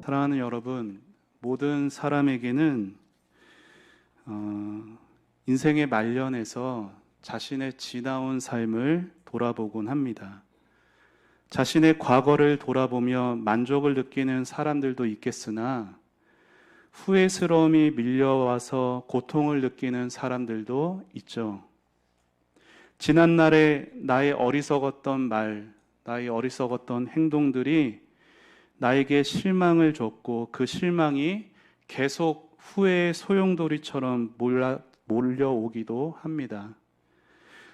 사랑하는 여러분, 모든 사람에게는 인생의 말년에서 자신의 지나온 삶을 돌아보곤 합니다. 자신의 과거를 돌아보며 만족을 느끼는 사람들도 있겠으나 후회스러움이 밀려와서 고통을 느끼는 사람들도 있죠. 지난날에 나의 어리석었던 말, 나의 어리석었던 행동들이 나에게 실망을 줬고 그 실망이 계속 후회의 소용돌이처럼 몰려오기도 합니다.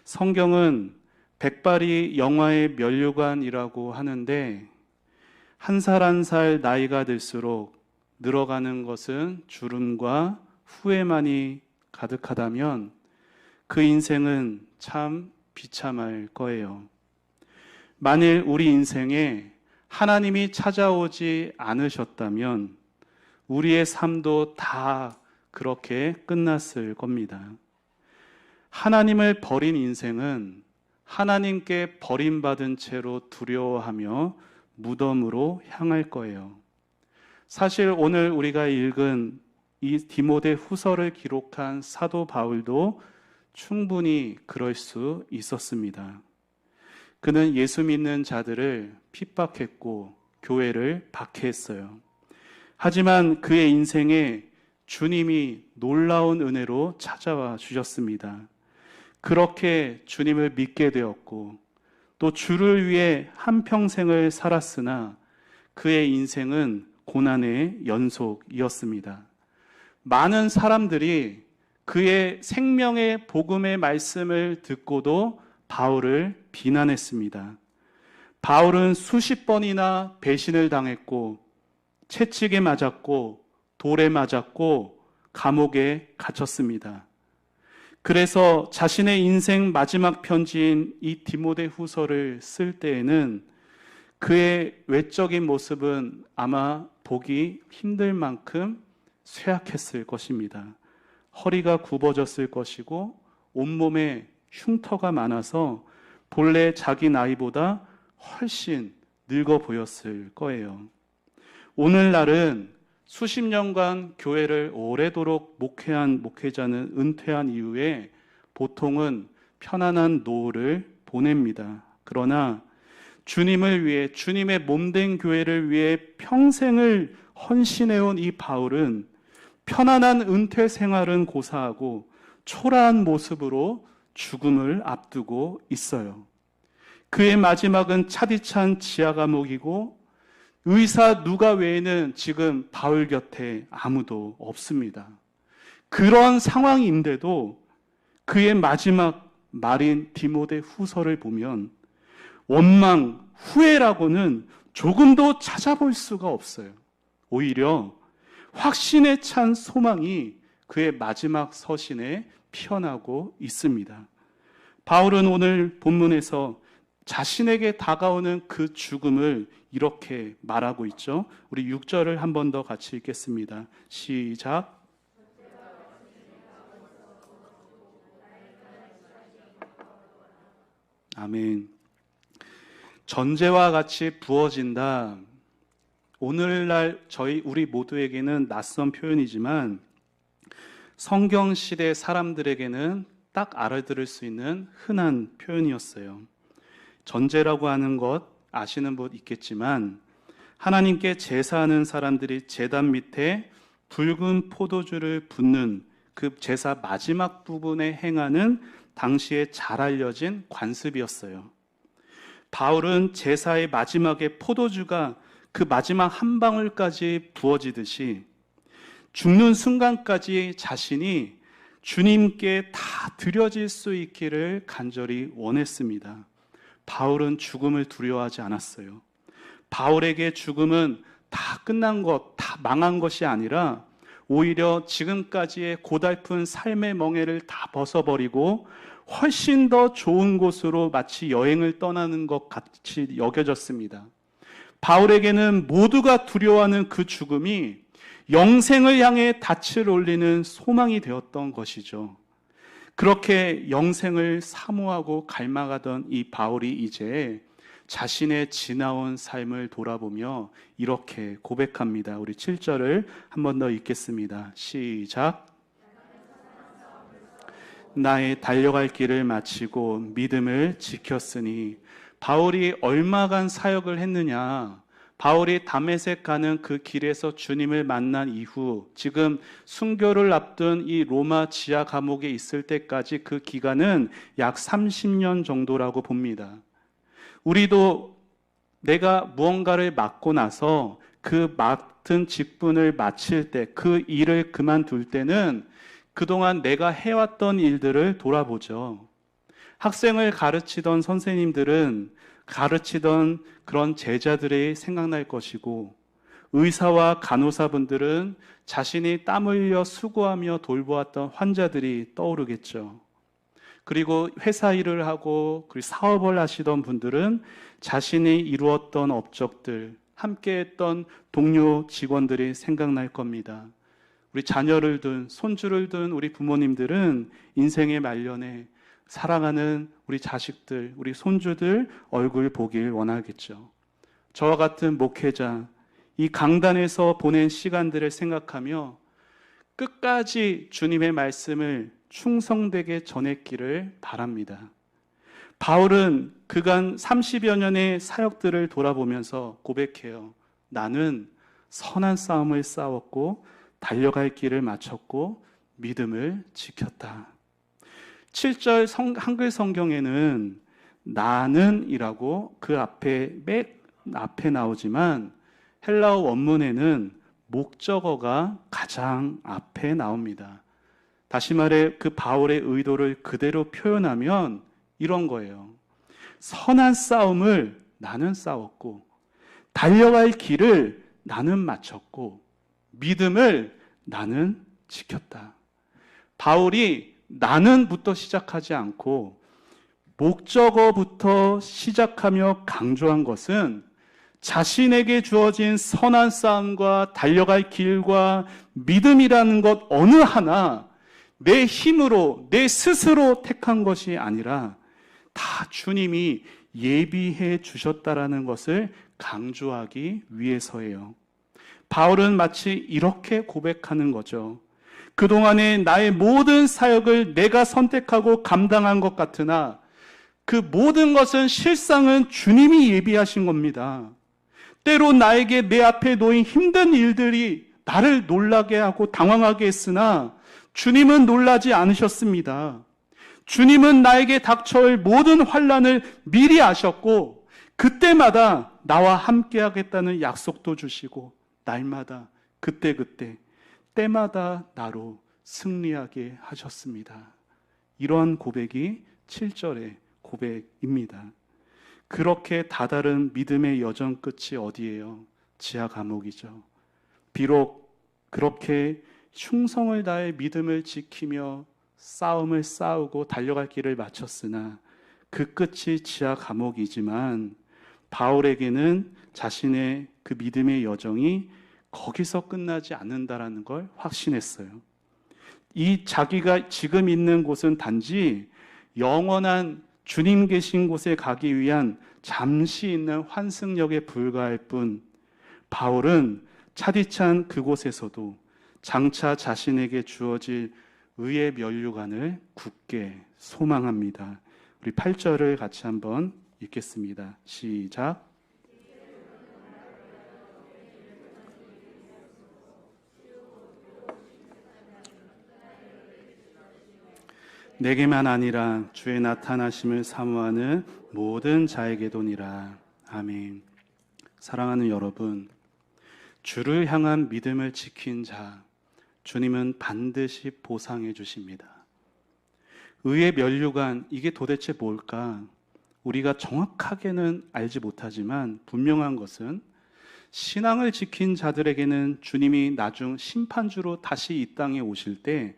성경은 백발이 영화의 면류관이라고 하는데 한 살 한 살 나이가 들수록 늘어가는 것은 주름과 후회만이 가득하다면 그 인생은 참 비참할 거예요. 만일 우리 인생에 하나님이 찾아오지 않으셨다면 우리의 삶도 다 그렇게 끝났을 겁니다. 하나님을 버린 인생은 하나님께 버림받은 채로 두려워하며 무덤으로 향할 거예요. 사실 오늘 우리가 읽은 이 디모데 후서를 기록한 사도 바울도 충분히 그럴 수 있었습니다. 그는 예수 믿는 자들을 핍박했고 교회를 박해했어요. 하지만 그의 인생에 주님이 놀라운 은혜로 찾아와 주셨습니다. 그렇게 주님을 믿게 되었고 또 주를 위해 한평생을 살았으나 그의 인생은 고난의 연속이었습니다. 많은 사람들이 그의 생명의 복음의 말씀을 듣고도 바울을 비난했습니다. 바울은 수십 번이나 배신을 당했고 채찍에 맞았고 돌에 맞았고 감옥에 갇혔습니다. 그래서 자신의 인생 마지막 편지인 이 디모데 후서를 쓸 때에는 그의 외적인 모습은 아마 보기 힘들 만큼 쇠약했을 것입니다. 허리가 굽어졌을 것이고 온몸에 흉터가 많아서 본래 자기 나이보다 훨씬 늙어 보였을 거예요. 오늘날은 수십 년간 교회를 오래도록 목회한 목회자는 은퇴한 이후에 보통은 편안한 노후를 보냅니다. 그러나 주님을 위해, 주님의 몸된 교회를 위해 평생을 헌신해온 이 바울은 편안한 은퇴 생활은 고사하고 초라한 모습으로 죽음을 앞두고 있어요. 그의 마지막은 차디찬 지하 감옥이고 의사 누가 외에는 지금 바울 곁에 아무도 없습니다. 그런 상황인데도 그의 마지막 말인 디모데 후서를 보면 원망, 후회라고는 조금도 찾아볼 수가 없어요. 오히려 확신에 찬 소망이 그의 마지막 서신에 피어나고 있습니다. 바울은 오늘 본문에서 자신에게 다가오는 그 죽음을 이렇게 말하고 있죠. 우리 6절을 한 번 더 같이 읽겠습니다. 시작. 아멘. 전제와 같이 부어진다. 오늘날 우리 모두에게는 낯선 표현이지만 성경 시대 사람들에게는 딱 알아들을 수 있는 흔한 표현이었어요. 전제라고 하는 것 아시는 분 있겠지만 하나님께 제사하는 사람들이 제단 밑에 붉은 포도주를 붓는 그 제사 마지막 부분에 행하는 당시에 잘 알려진 관습이었어요. 바울은 제사의 마지막에 포도주가 그 마지막 한 방울까지 부어지듯이 죽는 순간까지 자신이 주님께 다 드려질 수 있기를 간절히 원했습니다. 바울은 죽음을 두려워하지 않았어요. 바울에게 죽음은 다 끝난 것, 다 망한 것이 아니라 오히려 지금까지의 고달픈 삶의 멍에를 다 벗어버리고 훨씬 더 좋은 곳으로 마치 여행을 떠나는 것 같이 여겨졌습니다. 바울에게는 모두가 두려워하는 그 죽음이 영생을 향해 닻을 올리는 소망이 되었던 것이죠. 그렇게 영생을 사모하고 갈망하던 이 바울이 이제 자신의 지나온 삶을 돌아보며 이렇게 고백합니다. 우리 7절을 한 번 더 읽겠습니다. 시작. 나의 달려갈 길을 마치고 믿음을 지켰으니. 바울이 얼마간 사역을 했느냐? 바울이 다메섹 가는 그 길에서 주님을 만난 이후 지금 순교를 앞둔 이 로마 지하 감옥에 있을 때까지 그 기간은 약 30년 정도라고 봅니다. 우리도 내가 무언가를 맡고 나서 그 맡은 직분을 마칠 때, 그 일을 그만둘 때는 그동안 내가 해왔던 일들을 돌아보죠. 학생을 가르치던 선생님들은 가르치던 그런 제자들이 생각날 것이고, 의사와 간호사분들은 자신이 땀 흘려 수고하며 돌보았던 환자들이 떠오르겠죠. 그리고 회사 일을 하고 그리고 사업을 하시던 분들은 자신이 이루었던 업적들, 함께했던 동료 직원들이 생각날 겁니다. 우리 자녀를 둔, 손주를 둔 우리 부모님들은 인생의 말년에 사랑하는 우리 자식들, 우리 손주들 얼굴 보길 원하겠죠. 저와 같은 목회자, 이 강단에서 보낸 시간들을 생각하며 끝까지 주님의 말씀을 충성되게 전했기를 바랍니다. 바울은 그간 30여 년의 사역들을 돌아보면서 고백해요. 나는 선한 싸움을 싸웠고 달려갈 길을 마쳤고 믿음을 지켰다. 7절 한글 성경에는 나는 이라고 그 앞에 맨 앞에 나오지만 헬라어 원문에는 목적어가 가장 앞에 나옵니다. 다시 말해 그 바울의 의도를 그대로 표현하면 이런 거예요. 선한 싸움을 나는 싸웠고 달려갈 길을 나는 마쳤고 믿음을 나는 지켰다. 바울이 나는부터 시작하지 않고 목적어부터 시작하며 강조한 것은 자신에게 주어진 선한 싸움과 달려갈 길과 믿음이라는 것 어느 하나 내 힘으로, 내 스스로 택한 것이 아니라 다 주님이 예비해 주셨다라는 것을 강조하기 위해서예요. 바울은 마치 이렇게 고백하는 거죠. 그동안의 나의 모든 사역을 내가 선택하고 감당한 것 같으나 그 모든 것은 실상은 주님이 예비하신 겁니다. 때로 나에게 내 앞에 놓인 힘든 일들이 나를 놀라게 하고 당황하게 했으나 주님은 놀라지 않으셨습니다. 주님은 나에게 닥쳐올 모든 환난을 미리 아셨고 그때마다 나와 함께 하겠다는 약속도 주시고 날마다 그때그때 때마다 나로 승리하게 하셨습니다. 이러한 고백이 7절의 고백입니다. 그렇게 다다른 믿음의 여정 끝이 어디예요? 지하 감옥이죠. 비록 그렇게 충성을 다해 믿음을 지키며 싸움을 싸우고 달려갈 길을 마쳤으나 그 끝이 지하 감옥이지만 바울에게는 자신의 그 믿음의 여정이 거기서 끝나지 않는다라는 걸 확신했어요. 이 자기가 지금 있는 곳은 단지 영원한 주님 계신 곳에 가기 위한 잠시 있는 환승역에 불과할 뿐 바울은 차디찬 그곳에서도 장차 자신에게 주어질 의의 면류관을 굳게 소망합니다. 우리 8절을 같이 한번 읽겠습니다. 시작. 내게만 아니라 주의 나타나심을 사모하는 모든 자에게도니라. 아멘. 사랑하는 여러분, 주를 향한 믿음을 지킨 자, 주님은 반드시 보상해 주십니다. 의의 면류관, 이게 도대체 뭘까? 우리가 정확하게는 알지 못하지만 분명한 것은 신앙을 지킨 자들에게는 주님이 나중 심판주로 다시 이 땅에 오실 때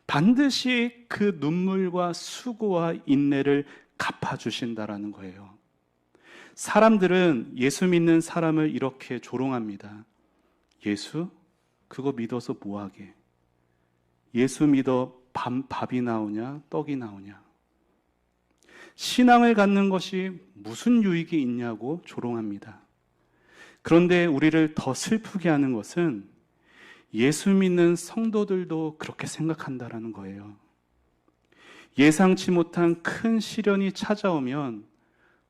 반드시 그 눈물과 수고와 인내를 갚아주신다라는 거예요. 사람들은 예수 믿는 사람을 이렇게 조롱합니다. 예수? 그거 믿어서 뭐하게? 예수 믿어 밥이 나오냐? 떡이 나오냐? 신앙을 갖는 것이 무슨 유익이 있냐고 조롱합니다. 그런데 우리를 더 슬프게 하는 것은 예수 믿는 성도들도 그렇게 생각한다라는 거예요. 예상치 못한 큰 시련이 찾아오면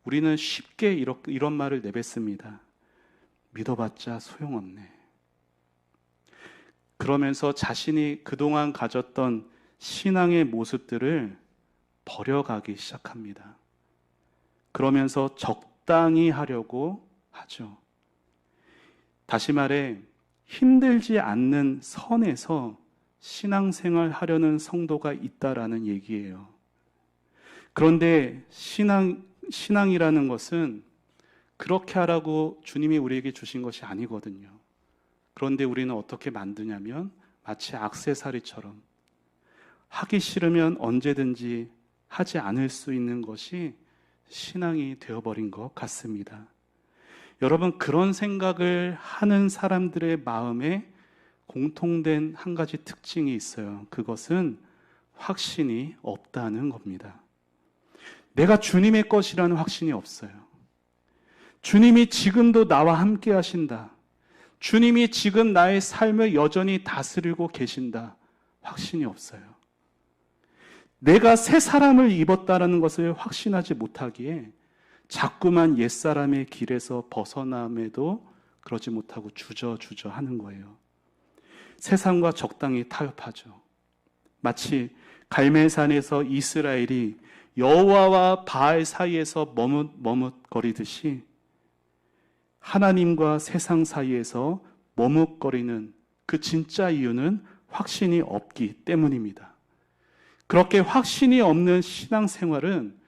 우리는 쉽게 이런 말을 내뱉습니다. 믿어봤자 소용없네. 그러면서 자신이 그동안 가졌던 신앙의 모습들을 버려가기 시작합니다. 그러면서 적당히 하려고 하죠. 다시 말해 힘들지 않는 선에서 신앙생활 하려는 성도가 있다라는 얘기예요. 그런데 신앙이라는 것은 그렇게 하라고 주님이 우리에게 주신 것이 아니거든요. 그런데 우리는 어떻게 만드냐면 마치 액세서리처럼 하기 싫으면 언제든지 하지 않을 수 있는 것이 신앙이 되어버린 것 같습니다. 여러분, 그런 생각을 하는 사람들의 마음에 공통된 한 가지 특징이 있어요. 그것은 확신이 없다는 겁니다. 내가 주님의 것이라는 확신이 없어요. 주님이 지금도 나와 함께 하신다. 주님이 지금 나의 삶을 여전히 다스리고 계신다. 확신이 없어요. 내가 새 사람을 입었다는 것을 확신하지 못하기에 자꾸만 옛사람의 길에서 벗어남에도 그러지 못하고 주저주저 하는 거예요. 세상과 적당히 타협하죠. 마치 갈멜산에서 이스라엘이 여호와와 바알 사이에서 머뭇거리듯이 하나님과 세상 사이에서 머뭇거리는 그 진짜 이유는 확신이 없기 때문입니다. 그렇게 확신이 없는 신앙생활은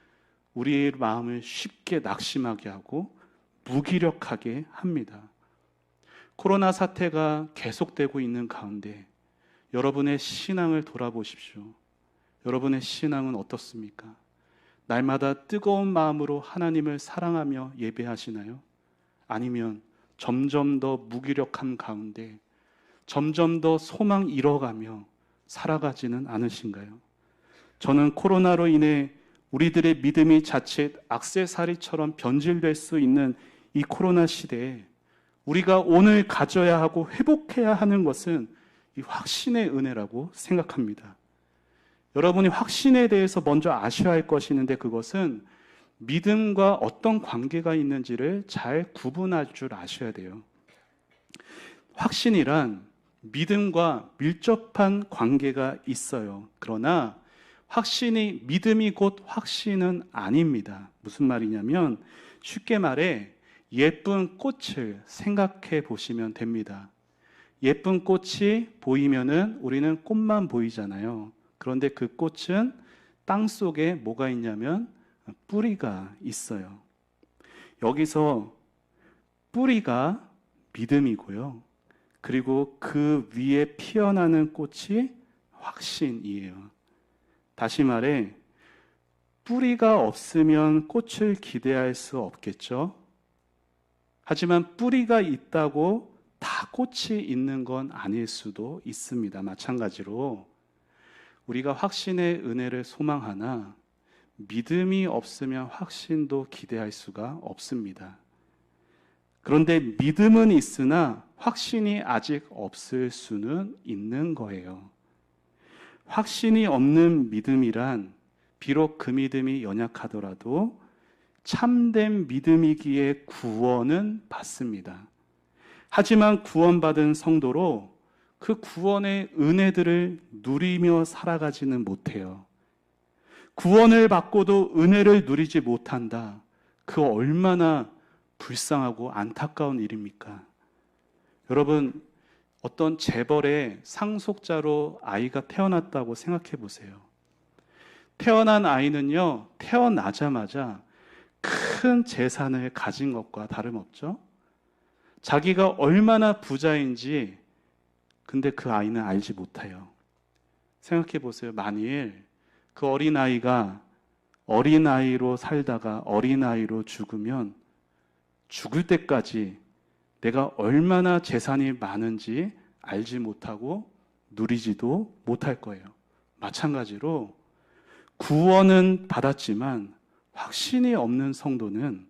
우리의 마음을 쉽게 낙심하게 하고 무기력하게 합니다. 코로나 사태가 계속되고 있는 가운데 여러분의 신앙을 돌아보십시오. 여러분의 신앙은 어떻습니까? 날마다 뜨거운 마음으로 하나님을 사랑하며 예배하시나요? 아니면 점점 더 무기력함 가운데 점점 더 소망 잃어가며 살아가지는 않으신가요? 저는 코로나로 인해 우리들의 믿음이 자칫 액세서리처럼 변질될 수 있는 이 코로나 시대에 우리가 오늘 가져야 하고 회복해야 하는 것은 이 확신의 은혜라고 생각합니다. 여러분이 확신에 대해서 먼저 아셔야 할 것이 있는데 그것은 믿음과 어떤 관계가 있는지를 잘 구분할 줄 아셔야 돼요. 확신이란 믿음과 밀접한 관계가 있어요. 그러나 믿음이 곧 확신은 아닙니다. 무슨 말이냐면 쉽게 말해 예쁜 꽃을 생각해 보시면 됩니다. 예쁜 꽃이 보이면은 우리는 꽃만 보이잖아요. 그런데 그 꽃은 땅 속에 뭐가 있냐면 뿌리가 있어요. 여기서 뿌리가 믿음이고요. 그리고 그 위에 피어나는 꽃이 확신이에요. 다시 말해 뿌리가 없으면 꽃을 기대할 수 없겠죠. 하지만 뿌리가 있다고 다 꽃이 있는 건 아닐 수도 있습니다. 마찬가지로 우리가 확신의 은혜를 소망하나 믿음이 없으면 확신도 기대할 수가 없습니다. 그런데 믿음은 있으나 확신이 아직 없을 수는 있는 거예요. 확신이 없는 믿음이란 비록 그 믿음이 연약하더라도 참된 믿음이기에 구원은 받습니다. 하지만 구원받은 성도로 그 구원의 은혜들을 누리며 살아가지는 못해요. 구원을 받고도 은혜를 누리지 못한다. 그 얼마나 불쌍하고 안타까운 일입니까? 여러분, 어떤 재벌의 상속자로 아이가 태어났다고 생각해 보세요. 태어난 아이는요, 태어나자마자 큰 재산을 가진 것과 다름없죠. 자기가 얼마나 부자인지 근데 그 아이는 알지 못해요. 생각해 보세요. 만일 그 어린아이가 어린아이로 살다가 어린아이로 죽으면 죽을 때까지 내가 얼마나 재산이 많은지 알지 못하고 누리지도 못할 거예요. 마찬가지로 구원은 받았지만 확신이 없는 성도는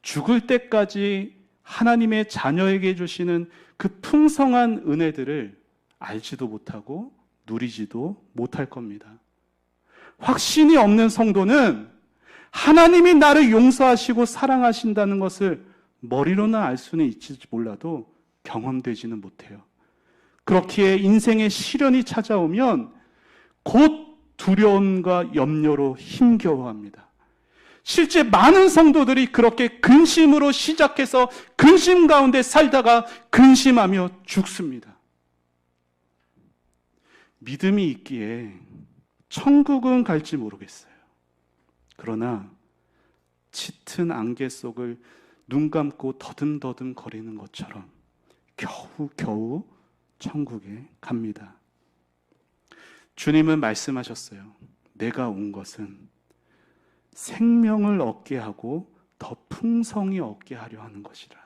죽을 때까지 하나님의 자녀에게 주시는 그 풍성한 은혜들을 알지도 못하고 누리지도 못할 겁니다. 확신이 없는 성도는 하나님이 나를 용서하시고 사랑하신다는 것을 머리로는 알 수는 있을지 몰라도 경험되지는 못해요. 그렇기에 인생의 시련이 찾아오면 곧 두려움과 염려로 힘겨워합니다. 실제 많은 성도들이 그렇게 근심으로 시작해서 근심 가운데 살다가 근심하며 죽습니다. 믿음이 있기에 천국은 갈지 모르겠어요. 그러나 짙은 안개 속을 눈 감고 더듬더듬 거리는 것처럼 겨우 천국에 갑니다. 주님은 말씀하셨어요. 내가 온 것은 생명을 얻게 하고 더 풍성히 얻게 하려 하는 것이라.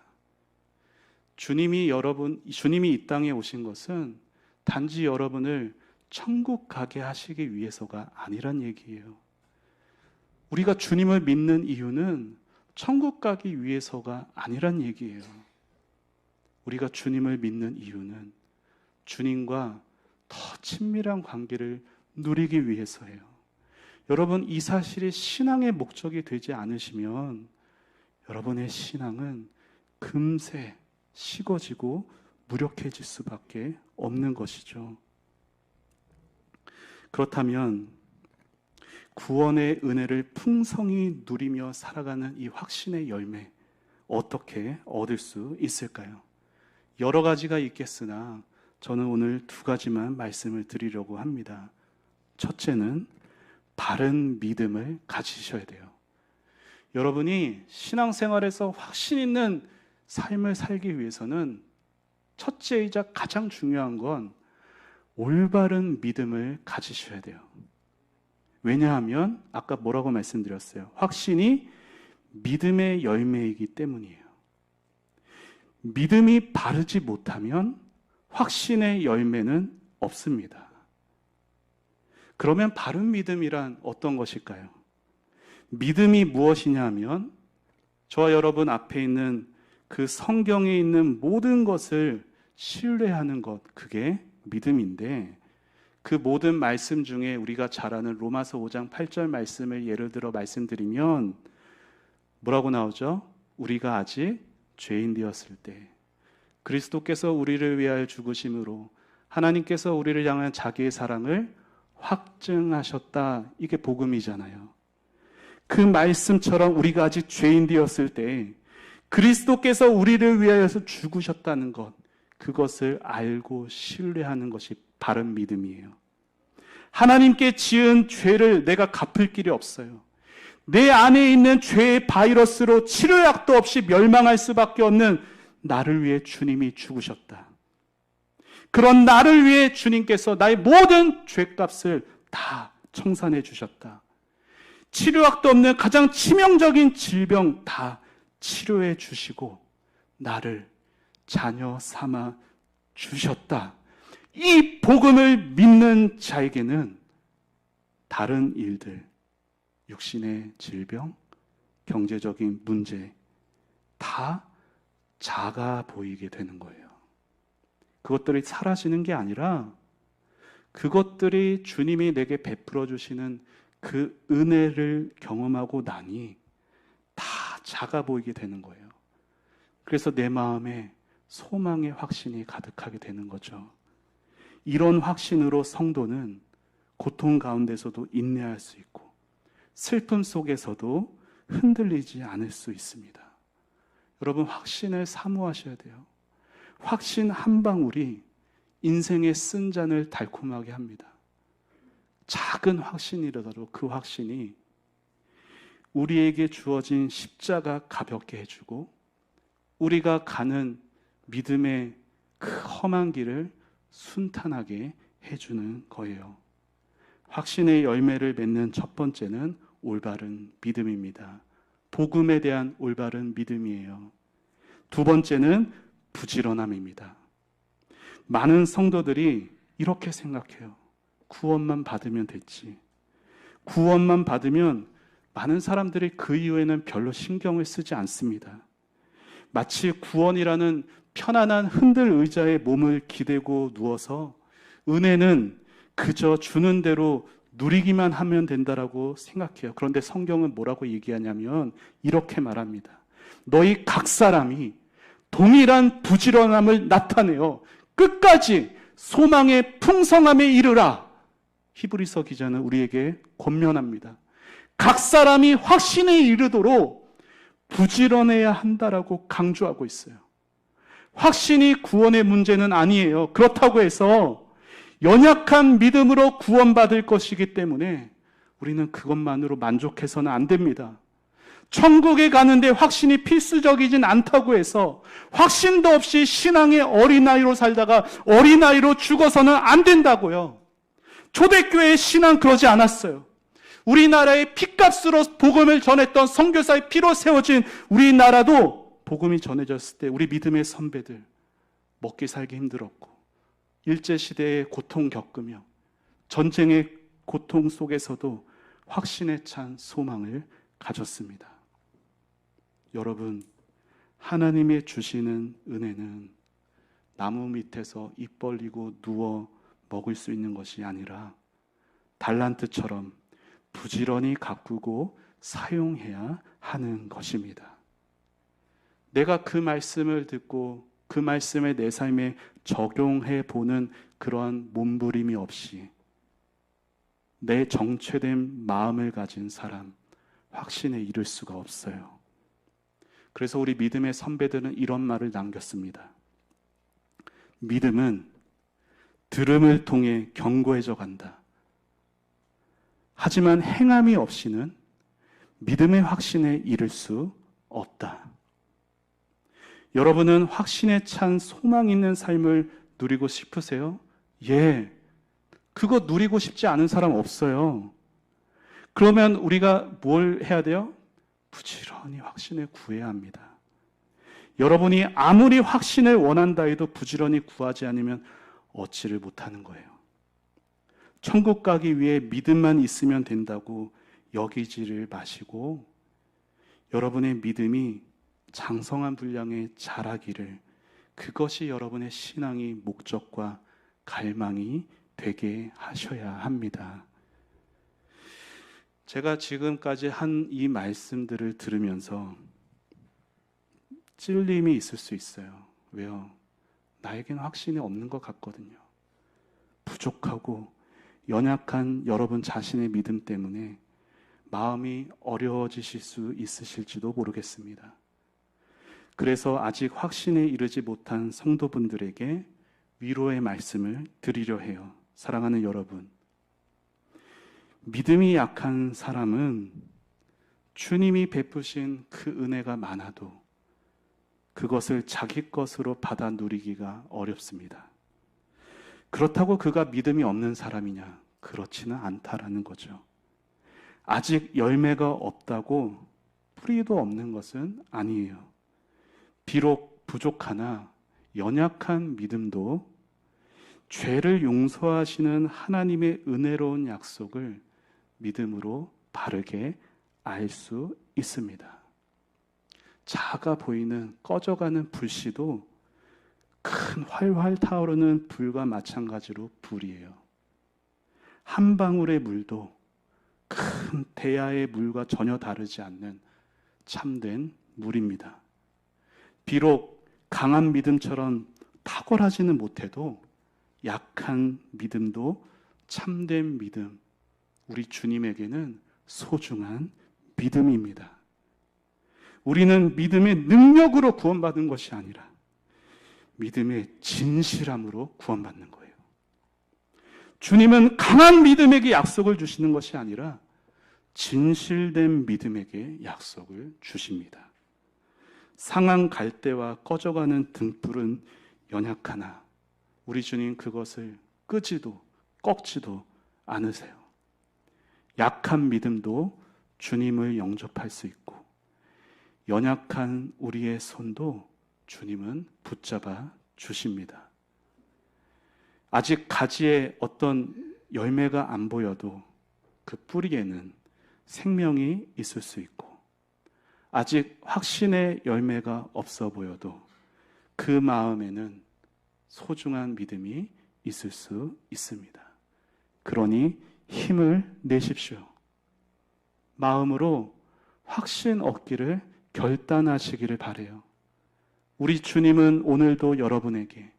주님이 이 땅에 오신 것은 단지 여러분을 천국 가게 하시기 위해서가 아니란 얘기예요. 우리가 주님을 믿는 이유는 천국 가기 위해서가 아니란 얘기예요. 우리가 주님을 믿는 이유는 주님과 더 친밀한 관계를 누리기 위해서예요. 여러분, 이 사실이 신앙의 목적이 되지 않으시면 여러분의 신앙은 금세 식어지고 무력해질 수밖에 없는 것이죠. 그렇다면 구원의 은혜를 풍성히 누리며 살아가는 이 확신의 열매, 어떻게 얻을 수 있을까요? 여러 가지가 있겠으나 저는 오늘 두 가지만 말씀을 드리려고 합니다. 첫째는 바른 믿음을 가지셔야 돼요. 여러분이 신앙생활에서 확신 있는 삶을 살기 위해서는 첫째이자 가장 중요한 건 올바른 믿음을 가지셔야 돼요. 왜냐하면 아까 뭐라고 말씀드렸어요? 확신이 믿음의 열매이기 때문이에요. 믿음이 바르지 못하면 확신의 열매는 없습니다. 그러면 바른 믿음이란 어떤 것일까요? 믿음이 무엇이냐 하면 저와 여러분 앞에 있는 그 성경에 있는 모든 것을 신뢰하는 것, 그게 믿음인데, 그 모든 말씀 중에 우리가 잘 아는 로마서 5장 8절 말씀을 예를 들어 말씀드리면 뭐라고 나오죠? 우리가 아직 죄인 되었을 때 그리스도께서 우리를 위하여 죽으심으로 하나님께서 우리를 향한 자기의 사랑을 확증하셨다. 이게 복음이잖아요. 그 말씀처럼 우리가 아직 죄인 되었을 때 그리스도께서 우리를 위하여서 죽으셨다는 것, 그것을 알고 신뢰하는 것이 바른 믿음이에요. 하나님께 지은 죄를 내가 갚을 길이 없어요. 내 안에 있는 죄의 바이러스로 치료약도 없이 멸망할 수밖에 없는 나를 위해 주님이 죽으셨다. 그런 나를 위해 주님께서 나의 모든 죄값을 다 청산해 주셨다. 치료약도 없는 가장 치명적인 질병 다 치료해 주시고 나를 자녀 삼아 주셨다. 이 복음을 믿는 자에게는 다른 일들, 육신의 질병, 경제적인 문제 다 작아 보이게 되는 거예요. 그것들이 사라지는 게 아니라 그것들이 주님이 내게 베풀어 주시는 그 은혜를 경험하고 나니 다 작아 보이게 되는 거예요. 그래서 내 마음에 소망의 확신이 가득하게 되는 거죠. 이런 확신으로 성도는 고통 가운데서도 인내할 수 있고 슬픔 속에서도 흔들리지 않을 수 있습니다. 여러분, 확신을 사모하셔야 돼요. 확신 한 방울이 인생의 쓴 잔을 달콤하게 합니다. 작은 확신이라도 그 확신이 우리에게 주어진 십자가 가볍게 해주고 우리가 가는 믿음의 그 험한 길을 순탄하게 해주는 거예요. 확신의 열매를 맺는 첫 번째는 올바른 믿음입니다. 복음에 대한 올바른 믿음이에요. 두 번째는 부지런함입니다. 많은 성도들이 이렇게 생각해요. 구원만 받으면 됐지. 구원만 받으면 많은 사람들이 그 이후에는 별로 신경을 쓰지 않습니다. 마치 구원이라는 편안한 흔들 의자에 몸을 기대고 누워서 은혜는 그저 주는 대로 누리기만 하면 된다라고 생각해요. 그런데 성경은 뭐라고 얘기하냐면 이렇게 말합니다. 너희 각 사람이 동일한 부지런함을 나타내어 끝까지 소망의 풍성함에 이르라. 히브리서 기자는 우리에게 권면합니다. 각 사람이 확신에 이르도록 부지런해야 한다라고 강조하고 있어요. 확신이 구원의 문제는 아니에요. 그렇다고 해서 연약한 믿음으로 구원받을 것이기 때문에 우리는 그것만으로 만족해서는 안 됩니다. 천국에 가는데 확신이 필수적이진 않다고 해서 확신도 없이 신앙의 어린아이로 살다가 어린아이로 죽어서는 안 된다고요. 초대교회의 신앙 그러지 않았어요. 우리나라의 피값으로 복음을 전했던 선교사의 피로 세워진 우리나라도 복음이 전해졌을 때 우리 믿음의 선배들 먹기 살기 힘들었고 일제시대의 고통 겪으며 전쟁의 고통 속에서도 확신에 찬 소망을 가졌습니다. 여러분, 하나님의 주시는 은혜는 나무 밑에서 입 벌리고 누워 먹을 수 있는 것이 아니라 달란트처럼 부지런히 가꾸고 사용해야 하는 것입니다. 내가 그 말씀을 듣고 그 말씀을 내 삶에 적용해 보는 그러한 몸부림이 없이 내 정체된 마음을 가진 사람, 확신에 이를 수가 없어요. 그래서 우리 믿음의 선배들은 이런 말을 남겼습니다. 믿음은 들음을 통해 견고해져 간다. 하지만 행함이 없이는 믿음의 확신에 이를 수 없다. 여러분은 확신에 찬 소망 있는 삶을 누리고 싶으세요? 예. 그거 누리고 싶지 않은 사람 없어요. 그러면 우리가 뭘 해야 돼요? 부지런히 확신을 구해야 합니다. 여러분이 아무리 확신을 원한다 해도 부지런히 구하지 않으면 얻지를 못하는 거예요. 천국 가기 위해 믿음만 있으면 된다고 여기지를 마시고 여러분의 믿음이 장성한 분량에 자라기를, 그것이 여러분의 신앙의 목적과 갈망이 되게 하셔야 합니다. 제가 지금까지 한 이 말씀들을 들으면서 찔림이 있을 수 있어요. 왜요? 나에게는 확신이 없는 것 같거든요. 부족하고 연약한 여러분 자신의 믿음 때문에 마음이 어려워지실 수 있으실지도 모르겠습니다. 그래서 아직 확신에 이르지 못한 성도분들에게 위로의 말씀을 드리려 해요. 사랑하는 여러분, 믿음이 약한 사람은 주님이 베푸신 그 은혜가 많아도 그것을 자기 것으로 받아 누리기가 어렵습니다. 그렇다고 그가 믿음이 없는 사람이냐? 그렇지는 않다라는 거죠. 아직 열매가 없다고 뿌리도 없는 것은 아니에요. 비록 부족하나 연약한 믿음도 죄를 용서하시는 하나님의 은혜로운 약속을 믿음으로 바르게 알 수 있습니다. 작아 보이는 꺼져가는 불씨도 큰 활활 타오르는 불과 마찬가지로 불이에요. 한 방울의 물도 큰 대야의 물과 전혀 다르지 않는 참된 물입니다. 비록 강한 믿음처럼 탁월하지는 못해도 약한 믿음도 참된 믿음, 우리 주님에게는 소중한 믿음입니다. 우리는 믿음의 능력으로 구원받은 것이 아니라 믿음의 진실함으로 구원받는 거예요. 주님은 강한 믿음에게 약속을 주시는 것이 아니라 진실된 믿음에게 약속을 주십니다. 상한 갈대와 꺼져가는 등불은 연약하나 우리 주님 그것을 끄지도 꺾지도 않으세요. 약한 믿음도 주님을 영접할 수 있고 연약한 우리의 손도 주님은 붙잡아 주십니다. 아직 가지에 어떤 열매가 안 보여도 그 뿌리에는 생명이 있을 수 있고 아직 확신의 열매가 없어 보여도 그 마음에는 소중한 믿음이 있을 수 있습니다. 그러니 힘을 내십시오. 마음으로 확신 얻기를 결단하시기를 바라요. 우리 주님은 오늘도 여러분에게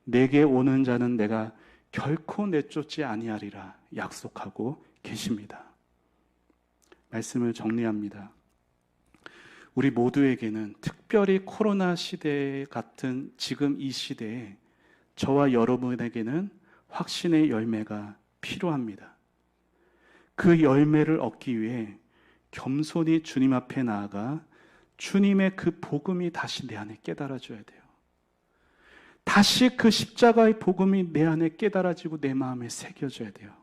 내게 오는 자는 내가 결코 내쫓지 아니하리라 약속하고 계십니다. 말씀을 정리합니다. 우리 모두에게는 특별히 코로나 시대 같은 지금 이 시대에 저와 여러분에게는 확신의 열매가 필요합니다. 그 열매를 얻기 위해 겸손히 주님 앞에 나아가 주님의 그 복음이 다시 내 안에 깨달아져야 돼요. 다시 그 십자가의 복음이 내 안에 깨달아지고 내 마음에 새겨져야 돼요.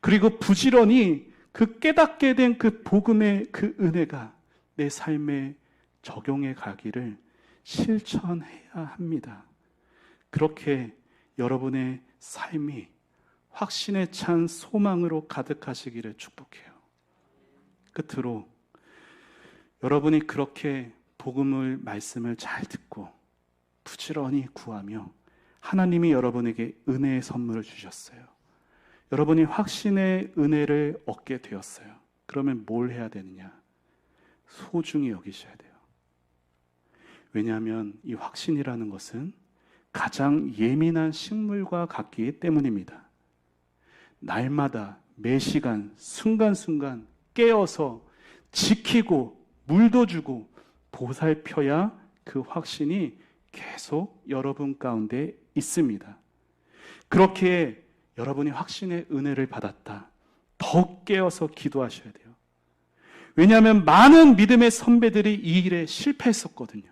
그리고 부지런히 그 깨닫게 된 그 복음의 그 은혜가 내 삶에 적용해 가기를 실천해야 합니다. 그렇게 여러분의 삶이 확신에 찬 소망으로 가득하시기를 축복해요. 끝으로 여러분이 그렇게 복음을 말씀을 잘 듣고 부지런히 구하며 하나님이 여러분에게 은혜의 선물을 주셨어요. 여러분이 확신의 은혜를 얻게 되었어요. 그러면 뭘 해야 되느냐? 소중히 여기셔야 돼요. 왜냐하면 이 확신이라는 것은 가장 예민한 식물과 같기 때문입니다. 날마다 매 시간 순간순간 깨어서 지키고 물도 주고 보살펴야 그 확신이 계속 여러분 가운데 있습니다. 그렇게 여러분이 확신의 은혜를 받았다. 더욱 깨어서 기도하셔야 돼요. 왜냐하면 많은 믿음의 선배들이 이 일에 실패했었거든요.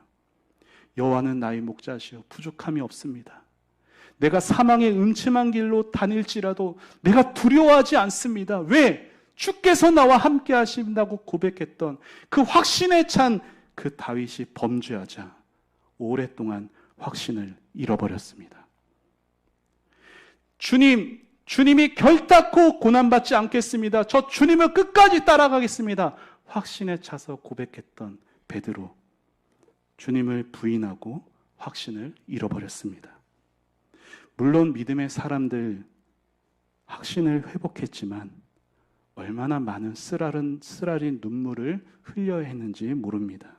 여호와는 나의 목자시여 부족함이 없습니다. 내가 사망의 음침한 길로 다닐지라도 내가 두려워하지 않습니다. 왜? 주께서 나와 함께 하신다고 고백했던 그 확신에 찬 그 다윗이 범죄하자 오랫동안 확신을 잃어버렸습니다. 주님이 결단코 고난받지 않겠습니다. 저 주님을 끝까지 따라가겠습니다. 확신에 차서 고백했던 베드로, 주님을 부인하고 확신을 잃어버렸습니다. 물론 믿음의 사람들 확신을 회복했지만 얼마나 많은 쓰라린 눈물을 흘려야 했는지 모릅니다.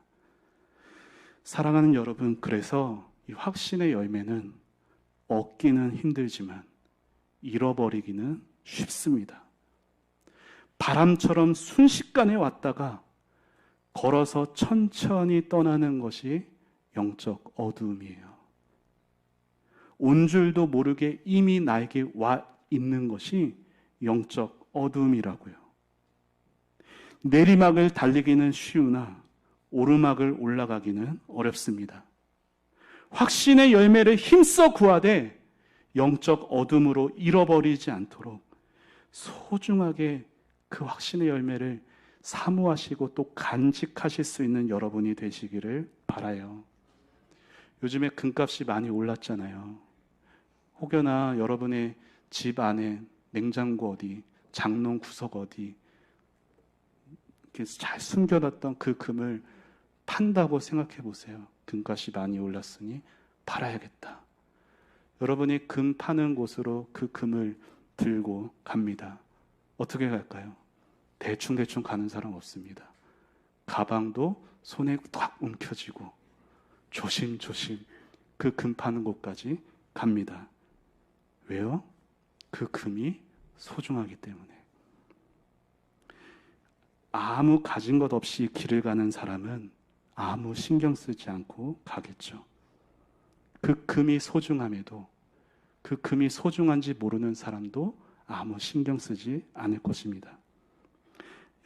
사랑하는 여러분, 그래서 이 확신의 열매는 얻기는 힘들지만 잃어버리기는 쉽습니다. 바람처럼 순식간에 왔다가 걸어서 천천히 떠나는 것이 영적 어두움이에요. 온 줄도 모르게 이미 나에게 와 있는 것이 영적 어두움이라고요. 내리막을 달리기는 쉬우나 오르막을 올라가기는 어렵습니다. 확신의 열매를 힘써 구하되 영적 어둠으로 잃어버리지 않도록 소중하게 그 확신의 열매를 사모하시고 또 간직하실 수 있는 여러분이 되시기를 바라요. 요즘에 금값이 많이 올랐잖아요. 혹여나 여러분의 집 안에 냉장고 어디, 장롱 구석 어디 이렇게 잘 숨겨놨던 그 금을 판다고 생각해 보세요. 금값이 많이 올랐으니 팔아야겠다. 여러분이 금 파는 곳으로 그 금을 들고 갑니다. 어떻게 갈까요? 대충대충 가는 사람 없습니다. 가방도 손에 탁 움켜쥐고 조심조심 그 금 파는 곳까지 갑니다. 왜요? 그 금이 소중하기 때문에. 아무 가진 것 없이 길을 가는 사람은 아무 신경 쓰지 않고 가겠죠. 그 금이 소중함에도 그 금이 소중한지 모르는 사람도 아무 신경 쓰지 않을 것입니다.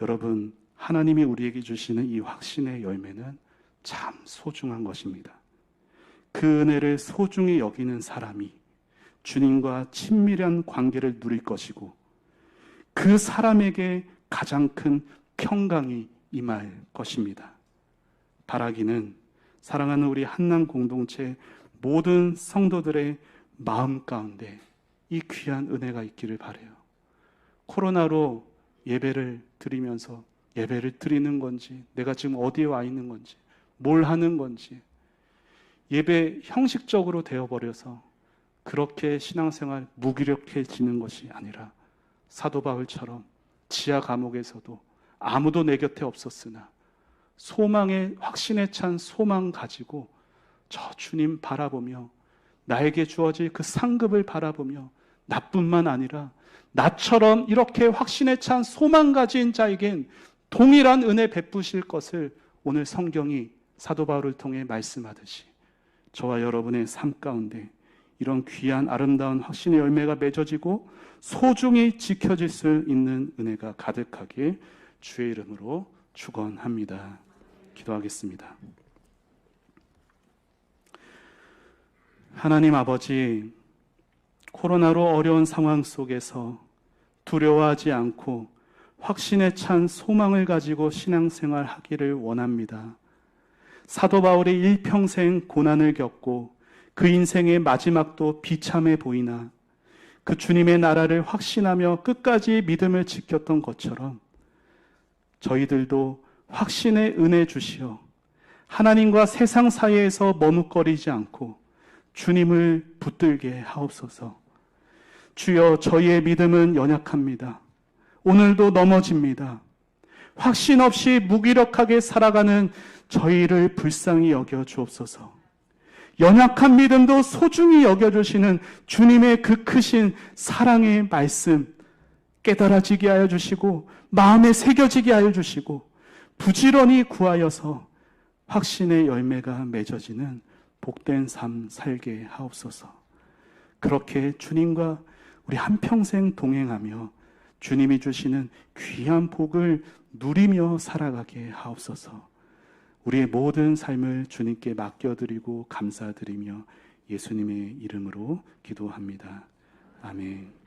여러분, 하나님이 우리에게 주시는 이 확신의 열매는 참 소중한 것입니다. 그 은혜를 소중히 여기는 사람이 주님과 친밀한 관계를 누릴 것이고 그 사람에게 가장 큰 평강이 임할 것입니다. 바라기는 사랑하는 우리 한남 공동체 모든 성도들의 마음 가운데 이 귀한 은혜가 있기를 바라요. 코로나로 예배를 드리면서 예배를 드리는 건지, 내가 지금 어디에 와 있는 건지, 뭘 하는 건지, 예배 형식적으로 되어버려서 그렇게 신앙생활 무기력해지는 것이 아니라 사도 바울처럼 지하 감옥에서도 아무도 내 곁에 없었으나 소망에, 확신에 찬 소망 가지고 저 주님 바라보며 나에게 주어질 그 상급을 바라보며 나뿐만 아니라 나처럼 이렇게 확신에 찬 소망 가진 자에겐 동일한 은혜 베푸실 것을 오늘 성경이 사도 바울을 통해 말씀하듯이 저와 여러분의 삶 가운데 이런 귀한 아름다운 확신의 열매가 맺어지고 소중히 지켜질 수 있는 은혜가 가득하게 주의 이름으로 축원합니다. 기도하겠습니다. 하나님 아버지, 코로나로 어려운 상황 속에서 두려워하지 않고 확신에 찬 소망을 가지고 신앙생활 하기를 원합니다. 사도 바울이 일평생 고난을 겪고 그 인생의 마지막도 비참해 보이나 그 주님의 나라를 확신하며 끝까지 믿음을 지켰던 것처럼 저희들도 확신의 은혜 주시어 하나님과 세상 사이에서 머뭇거리지 않고 주님을 붙들게 하옵소서. 주여, 저희의 믿음은 연약합니다. 오늘도 넘어집니다. 확신 없이 무기력하게 살아가는 저희를 불쌍히 여겨 주옵소서. 연약한 믿음도 소중히 여겨주시는 주님의 그 크신 사랑의 말씀 깨달아지게 하여 주시고 마음에 새겨지게 하여 주시고 부지런히 구하여서 확신의 열매가 맺어지는 복된 삶 살게 하옵소서. 그렇게 주님과 우리 한평생 동행하며 주님이 주시는 귀한 복을 누리며 살아가게 하옵소서. 우리의 모든 삶을 주님께 맡겨드리고 감사드리며 예수님의 이름으로 기도합니다. 아멘.